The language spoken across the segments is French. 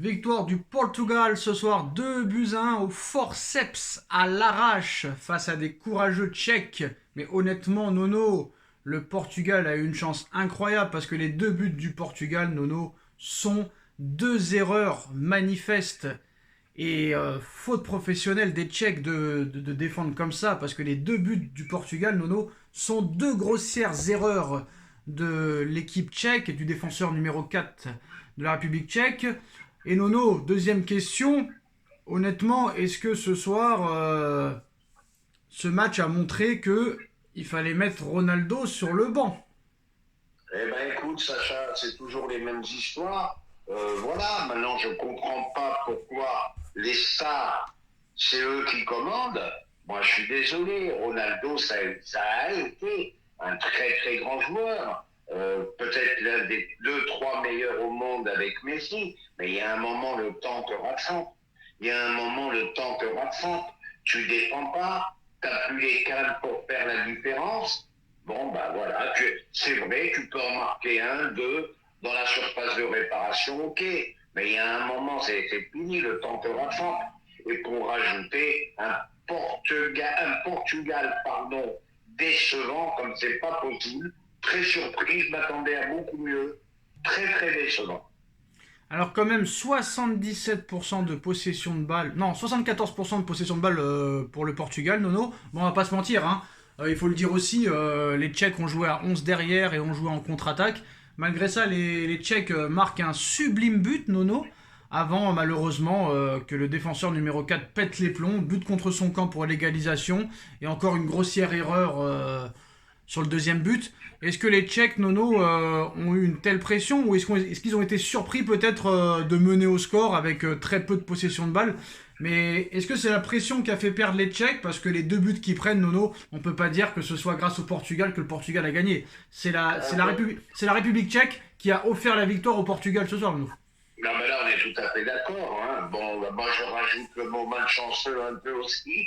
Victoire du Portugal ce soir, 2-1 au forceps à l'arrache face à des courageux Tchèques. Mais honnêtement, Nono, le Portugal a eu une chance incroyable parce que les deux buts du Portugal, Nono, sont deux erreurs manifestes et faute professionnelle des Tchèques de défendre comme ça parce que les deux buts du Portugal, Nono, sont deux grossières erreurs de l'équipe tchèque et du défenseur numéro 4 de la République tchèque. Et Nono, deuxième question. Honnêtement, est-ce que ce soir, ce match a montré que il fallait mettre Ronaldo sur le banc? Eh ben écoute, Sacha, c'est toujours les mêmes histoires. Voilà, maintenant je comprends pas pourquoi les stars, c'est eux qui commandent. Moi, je suis désolé, Ronaldo, ça a été un très très grand joueur. Peut-être l'un des deux, trois meilleurs au monde avec Messi, mais il y a un moment, le temps te rattrape. Il y a un moment, le temps te rattrape. Tu défends pas, t'as plus les cannes pour faire la différence. Bon, ben voilà, c'est vrai, tu peux en marquer un, deux, dans la surface de réparation, ok. Mais il y a un moment, c'est fini, le temps te rattrape. Et pour rajouter un Portugal, pardon, décevant, comme c'est pas possible, très surpris, je m'attendais à beaucoup mieux, très très décevant. Alors quand même 77% de possession de balle, non 74% de possession de balle pour le Portugal, Nono. Bon, on va pas se mentir, hein. Il faut le dire aussi, les Tchèques ont joué à 11 derrière et ont joué en contre-attaque. Malgré ça, les Tchèques marquent un sublime but, Nono, avant malheureusement que le défenseur numéro 4 pète les plombs, but contre son camp pour l'égalisation, et encore une grossière erreur sur le deuxième but. Est-ce que les Tchèques, Nono, ont eu une telle pression ou est-ce qu'ils ont été surpris peut-être de mener au score avec très peu de possession de balle? Mais est-ce que c'est la pression qui a fait perdre les Tchèques? Parce que les deux buts qu'ils prennent, Nono, on peut pas dire que ce soit grâce au Portugal que le Portugal a gagné. C'est la République tchèque qui a offert la victoire au Portugal ce soir, Nono. Non, mais là, on est tout à fait d'accord. Hein. Bon, bah, moi, je rajoute le mot malchanceux un peu aussi.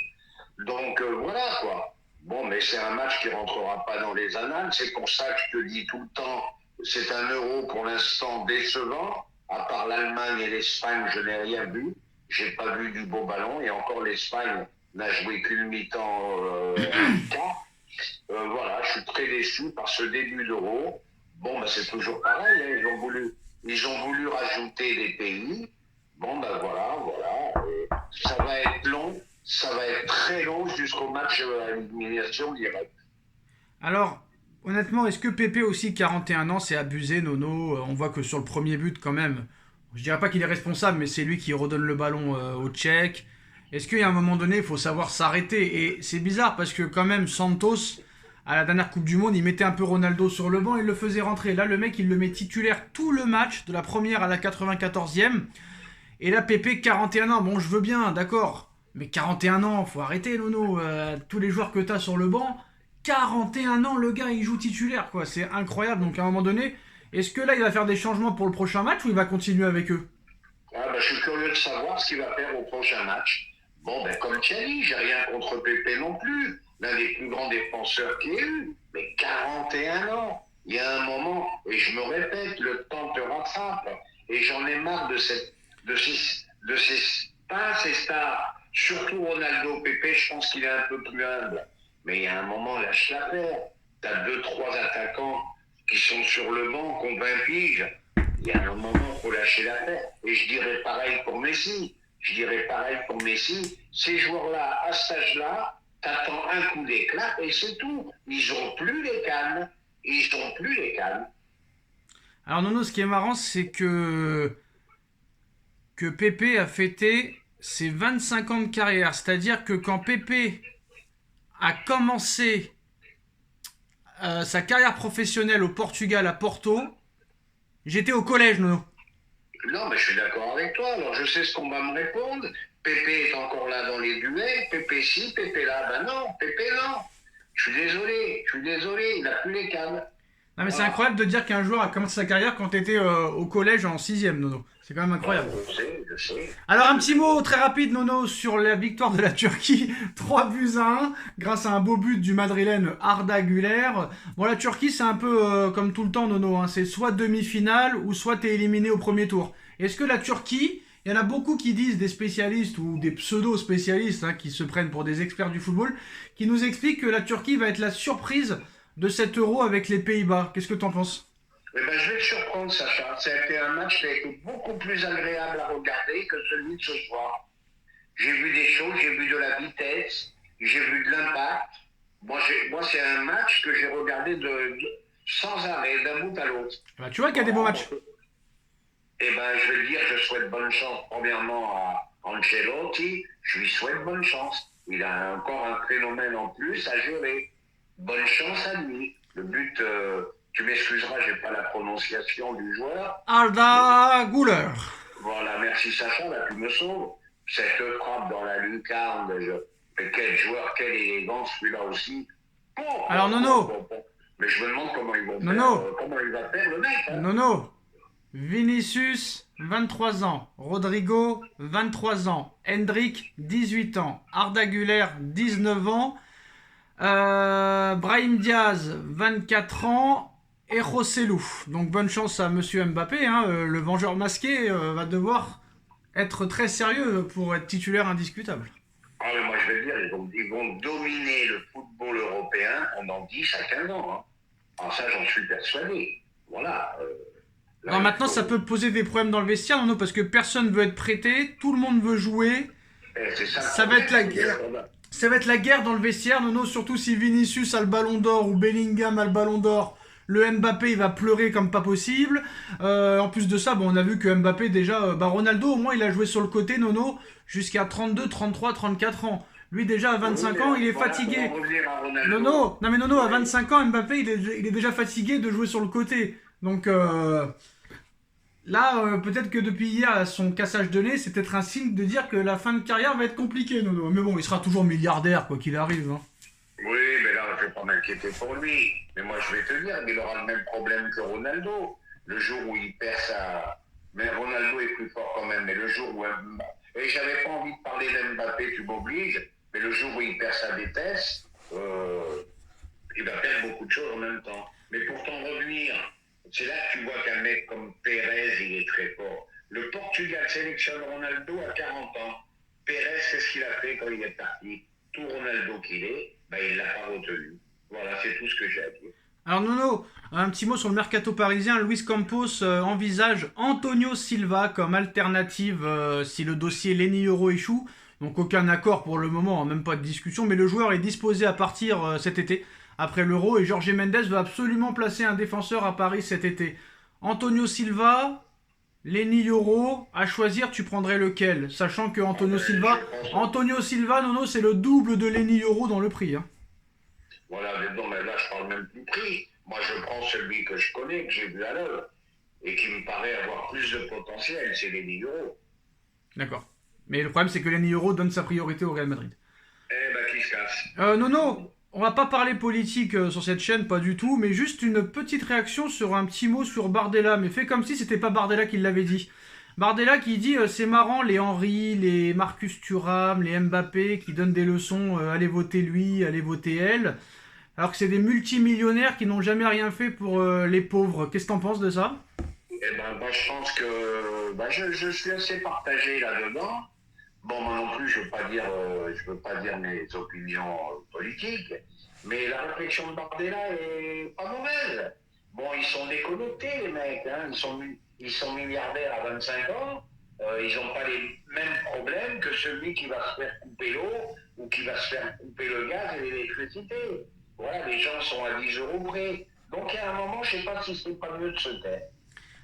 Donc, voilà, quoi. Bon, mais c'est un match qui rentrera pas dans les annales. C'est pour ça que je te dis tout le temps, c'est un euro pour l'instant décevant. À part l'Allemagne et l'Espagne, je n'ai rien vu. J'ai pas vu du beau ballon. Et encore, l'Espagne n'a joué qu'une mi-temps, un quart. Voilà, je suis très déçu par ce début d'euro. Bon, ben, c'est toujours pareil, hein, ils ont voulu rajouter des pays. Bon, ben voilà, voilà. Ça va être long, ça va être très long jusqu'au match à l'élimination directe. Alors, honnêtement, est-ce que Pépé aussi, 41 ans, c'est abusé, Nono? On voit que sur le premier but, quand même, je dirais pas qu'il est responsable, mais c'est lui qui redonne le ballon au Tchèque. Est-ce qu'il y a un moment donné, il faut savoir s'arrêter? Et c'est bizarre parce que quand même, Santos, à la dernière Coupe du Monde, il mettait un peu Ronaldo sur le banc et il le faisait rentrer. Là, le mec, il le met titulaire tout le match, de la première à la 94e. Et là, Pépé, 41 ans, bon, je veux bien, d'accord. Mais 41 ans, faut arrêter, Nono. Tous les joueurs que t'as sur le banc, 41 ans, le gars, il joue titulaire, quoi. C'est incroyable. Donc, à un moment donné, est-ce que là, il va faire des changements pour le prochain match ou il va continuer avec eux? Ah, ben, je suis curieux de savoir ce qu'il va faire au prochain match. Bon, ben, comme tu as dit, j'ai rien contre Pépé non plus, l'un des plus grands défenseurs qu'il y ait eu. Mais 41 ans, il y a un moment, et je me répète, le temps te rattrape. Et j'en ai marre pas ces stars, surtout Ronaldo. Pépé, je pense qu'il est un peu plus humble. Mais il y a un moment, lâche l'affaire. T'as deux, trois attaquants qui sont sur le banc, qui ont 20 piges. Il y a un moment, il faut lâcher l'affaire. Et je dirais pareil pour Messi. Je dirais pareil pour Messi. Ces joueurs-là, à cet âge-là, t'attends un coup d'éclat et c'est tout. Ils ont plus les cannes. Ils ont plus les cannes. Alors, Nono, ce qui est marrant, c'est que Pépé a fêté ses 25 ans de carrière. C'est-à-dire que quand Pépé a commencé sa carrière professionnelle au Portugal, à Porto, j'étais au collège, Nono. Non, mais je suis d'accord avec toi. Alors, je sais ce qu'on va me répondre. Pépé est encore là dans les duels. Pépé ci, Pépé là. Ben non, Pépé non. Je suis désolé. Il n'a plus les cannes. Non, mais c'est Voilà. incroyable de dire qu'un joueur a commencé sa carrière quand tu étais au collège en sixième, Nono. C'est quand même incroyable. Je sais. Alors un petit mot très rapide, Nono, sur la victoire de la Turquie, 3-1, grâce à un beau but du Madrilène Arda Güler. Bon, la Turquie, c'est un peu comme tout le temps, Nono, hein. C'est soit demi-finale ou soit t'es éliminé au premier tour. Est-ce que la Turquie, il y en a beaucoup qui disent, des spécialistes ou des pseudo-spécialistes, hein, qui se prennent pour des experts du football, qui nous expliquent que la Turquie va être la surprise de cet Euro avec les Pays-Bas. Qu'est-ce que t'en penses? Eh ben, je vais te surprendre, Sacha. Ça a été un match qui a été beaucoup plus agréable à regarder que celui de ce soir. J'ai vu des choses, j'ai vu de la vitesse, j'ai vu de l'impact. Moi, c'est un match que j'ai regardé sans arrêt, d'un bout à l'autre. Bah, tu vois qu'il y a des beaux matchs. Eh ben, je vais te dire, je souhaite bonne chance, premièrement, à Ancelotti. Je lui souhaite bonne chance. Il a encore un phénomène en plus à gérer. Bonne chance à lui. Le but, tu m'excuseras, j'ai pas la prononciation du joueur. Arda Güler. Voilà, merci Sacha, là, tu me sauves. Cette frappe dans la lucarne, mais quel joueur, quelle élégance, celui-là aussi. Alors, Nono. Mais je me demande comment comment il va faire le mec. Hein. Nono. Vinicius, 23 ans. Rodrigo, 23 ans. Hendrik, 18 ans. Arda Güler, 19 ans. Brahim Diaz, 24 ans. Et Rossellou. Donc bonne chance à Monsieur Mbappé. Hein. Le vengeur masqué va devoir être très sérieux pour être titulaire indiscutable. Ah, mais moi je vais te dire, ils vont dominer le football européen pendant 10 à 15 ans. Hein. Alors ça, j'en suis persuadé. Voilà. Là, Alors maintenant, ça peut poser des problèmes dans le vestiaire, non, parce que personne veut être prêté, tout le monde veut jouer. C'est Ça va être la guerre. Ça va être la guerre dans le vestiaire, Nono, surtout si Vinicius a le ballon d'or ou Bellingham a le ballon d'or. Le Mbappé, il va pleurer comme pas possible. En plus de ça, bon, on a vu que Mbappé, déjà, Ronaldo, au moins, il a joué sur le côté, Nono, jusqu'à 32, 33, 34 ans. Lui, déjà, à 25 ans, il est fatigué. Nono, non mais Nono, à 25 ans, Mbappé, il est déjà fatigué de jouer sur le côté. Donc, là, peut-être que depuis hier, son cassage de nez, c'est peut-être un signe de dire que la fin de carrière va être compliquée, Nono. Mais bon, il sera toujours milliardaire, quoi qu'il arrive. Hein. Oui, mais là, je ne vais pas m'inquiéter pour lui. Mais moi, je vais te dire, il aura le même problème que Ronaldo. Le jour où il perd sa... Mais Ronaldo est plus fort quand même. Mais le jour où... Et j'avais pas envie de parler d'Mbappé, tu m'obliges. Mais le jour où il perd sa vitesse, il va perdre beaucoup de choses en même temps. Mais pour t'en revenir, c'est là que tu vois qu'un mec comme Pérez, il est très fort. Le Portugal sélectionne Ronaldo à 40 ans. Pérez, qu'est-ce qu'il a fait quand il est parti? Tout Ronaldo qu'il est, il l'a pas retenu. Voilà, c'est tout ce que j'ai à dire. Alors Nono, un petit mot sur le mercato parisien. Luis Campos envisage Antonio Silva comme alternative si le dossier Lenny Euro échoue. Donc aucun accord pour le moment, même pas de discussion. Mais le joueur est disposé à partir cet été, après l'Euro. Et Jorge Mendes veut absolument placer un défenseur à Paris cet été. Antonio Silva, Lenny Euro, à choisir, tu prendrais lequel? Sachant que Antonio Silva, Nono, c'est le double de Lenny Euro dans le prix. Hein. Voilà, mais non, mais là, je parle même plus prix. Moi, je prends celui que je connais, que j'ai vu à l'œuvre, et qui me paraît avoir plus de potentiel, c'est Lenny Euro. D'accord. Mais le problème, c'est que Lenny Euro donne sa priorité au Real Madrid. Eh ben, qui se casse. Non, on va pas parler politique sur cette chaîne, pas du tout, mais juste une petite réaction sur un petit mot sur Bardella, mais fait comme si c'était pas Bardella qui l'avait dit. Bardella qui dit c'est marrant les Henry, les Marcus Thuram, les Mbappé qui donnent des leçons, allez voter lui, allez voter elle, alors que c'est des multimillionnaires qui n'ont jamais rien fait pour les pauvres. Qu'est-ce que t'en penses de ça? Eh ben, je pense que je suis assez partagé là-dedans. Bon, moi non plus, je veux pas dire mes opinions politiques, mais la réflexion de Bardella est pas mauvaise. Bon, ils sont déconnectés, les mecs, hein. Ils sont milliardaires à 25 ans, ils n'ont pas les mêmes problèmes que celui qui va se faire couper l'eau ou qui va se faire couper le gaz et l'électricité. Voilà, les gens sont à 10 euros près. Donc, à un moment, je ne sais pas si c'est pas mieux de se taire.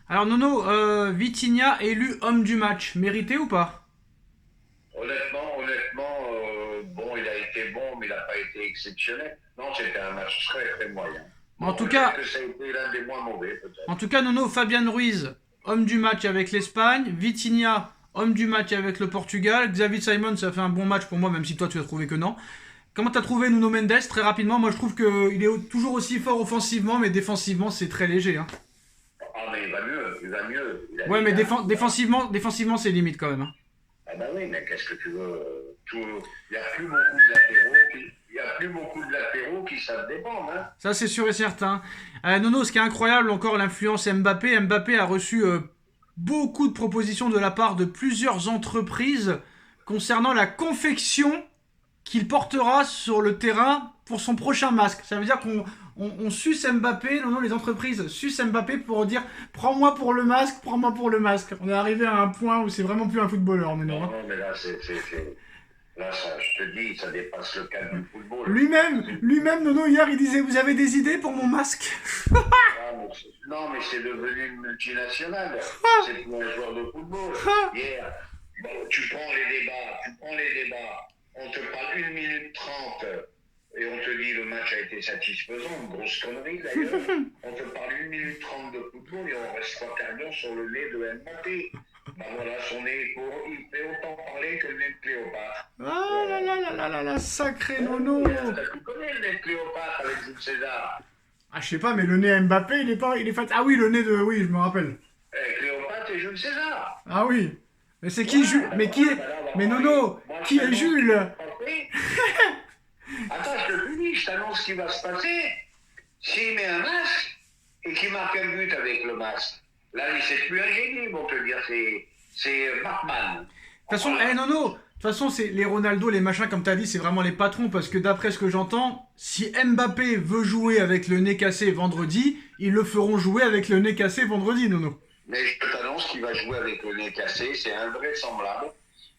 Alors Nono, Vitinha élu homme du match, mérité ou pas? Honnêtement, bon, il a été bon, mais il n'a pas été exceptionnel. Non, c'était un match très, très moyen. En tout cas, que ça a été l'un des moins mauvais, peut-être. En tout cas, Nono, Fabian Ruiz, homme du match avec l'Espagne. Vitinha, homme du match avec le Portugal. Xavi Simon, ça fait un bon match pour moi, même si toi tu as trouvé que non. comment t'as trouvé Nuno Mendes très rapidement? Moi je trouve qu'il est toujours aussi fort offensivement, mais défensivement c'est très léger. Hein. Ah, mais il va mieux, il va mieux. Ouais, mais défensivement c'est limite quand même. Hein. Ah bah oui, mais qu'est-ce que tu veux il n'y a plus beaucoup de latéraux qui savent défendre. Hein. Ça c'est sûr et certain. Nono, ce qui est incroyable encore, l'influence Mbappé. Mbappé a reçu beaucoup de propositions de la part de plusieurs entreprises concernant la confection qu'il portera sur le terrain pour son prochain masque. Ça veut dire qu'on suce Mbappé, non, les entreprises sucent Mbappé pour dire prends-moi pour le masque, prends-moi pour le masque. On est arrivé à un point où c'est vraiment plus un footballeur, Nono. Non, mais là, là, ça, je te dis, ça dépasse le cadre du football. Lui-même, Nono, hier, il disait vous avez des idées pour mon masque? Non, mais c'est devenu une multinationale. C'est plus un joueur de football. Hier, tu prends les débats. On te parle 1 minute 30 et on te dit le match a été satisfaisant, une grosse connerie d'ailleurs. On te parle 1 minute 30 de football et on reste 3 quarts d'heure sur le nez de Mbappé. Ben voilà, son nez, il fait autant parler que le nez de Cléopâtre. Ah là là là là là là, sacré Nono. Tu connais le nez de Cléopâtre avec Jules César? Ah, je sais pas, mais le nez à Mbappé, il est fait. Ah oui, le nez de. Oui, je me rappelle. Cléopâtre et Jules César. Ah oui. Mais c'est qui Jules? Mais qui est. Mais Nono, qui est Jules? Attends, je te dis, je t'annonce ce qui va se passer. S'il met un masque et qu'il marque un but avec le masque, là, c'est plus un génie, vont te dire, c'est Batman. De toute façon, Nono, de toute façon, c'est les Ronaldo, les machins, comme t'as dit, c'est vraiment les patrons, parce que d'après ce que j'entends, si Mbappé veut jouer avec le nez cassé vendredi, ils le feront jouer avec le nez cassé vendredi, Nono. Mais je t'annonce qu'il va jouer avec le nez cassé, c'est invraisemblable.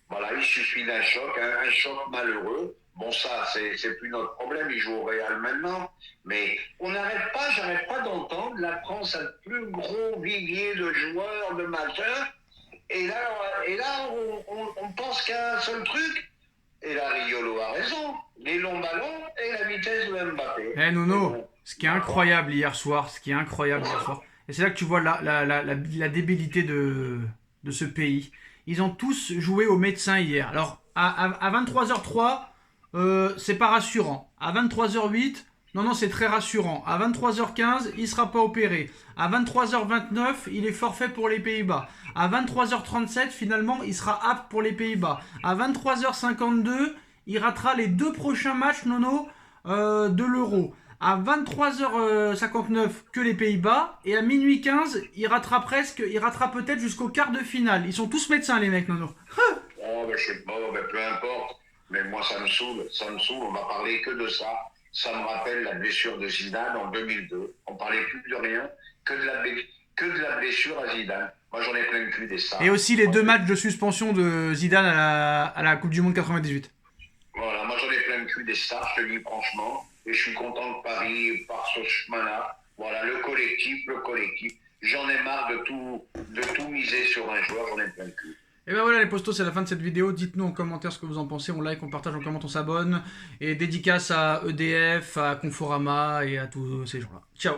Voilà, il suffit d'un choc, un choc malheureux. Bon, ça, c'est plus notre problème, il joue au Real maintenant. Mais j'arrête pas d'entendre, la France a le plus gros vivier de joueurs, de majeurs. Et là on pense qu'à un seul truc. Et là, Riolo a raison. Les longs ballons et la vitesse de Mbappé. Nono, ce qui est incroyable hier soir, et c'est là que tu vois la débilité de ce pays. Ils ont tous joué au médecin hier. Alors, à 23h03, c'est pas rassurant. À 23h08, non, c'est très rassurant. À 23h15, il sera pas opéré. À 23h29, il est forfait pour les Pays-Bas. À 23h37, finalement, il sera apte pour les Pays-Bas. À 23h52, il ratera les 2 prochains matchs, Nono, de l'Euro. À 23h59 que les Pays-Bas, et à minuit 15, il ratera peut-être jusqu'au quart de finale. Ils sont tous médecins, les mecs, Nono. Oh, ben, je sais pas, ben, peu importe. Mais moi, ça me saoule, on va parler que de ça. Ça me rappelle la blessure de Zidane en 2002. On parlait plus de rien, que de la blessure à Zidane. Moi, j'en ai plein le cul des stars. Et aussi les 2 matchs de suspension de Zidane à la Coupe du Monde 98. Voilà, moi j'en ai plein le cul des stars, je te dis franchement. Et je suis content que Paris part ce chemin-là. Voilà, le collectif. J'en ai marre de tout miser sur un joueur, j'en ai plein le cul. Et ben voilà les postos, c'est la fin de cette vidéo. Dites-nous en commentaire ce que vous en pensez. On like, on partage, on commente, on s'abonne. Et dédicace à EDF, à Conforama et à tous ces gens-là. Ciao.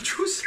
Tchuss.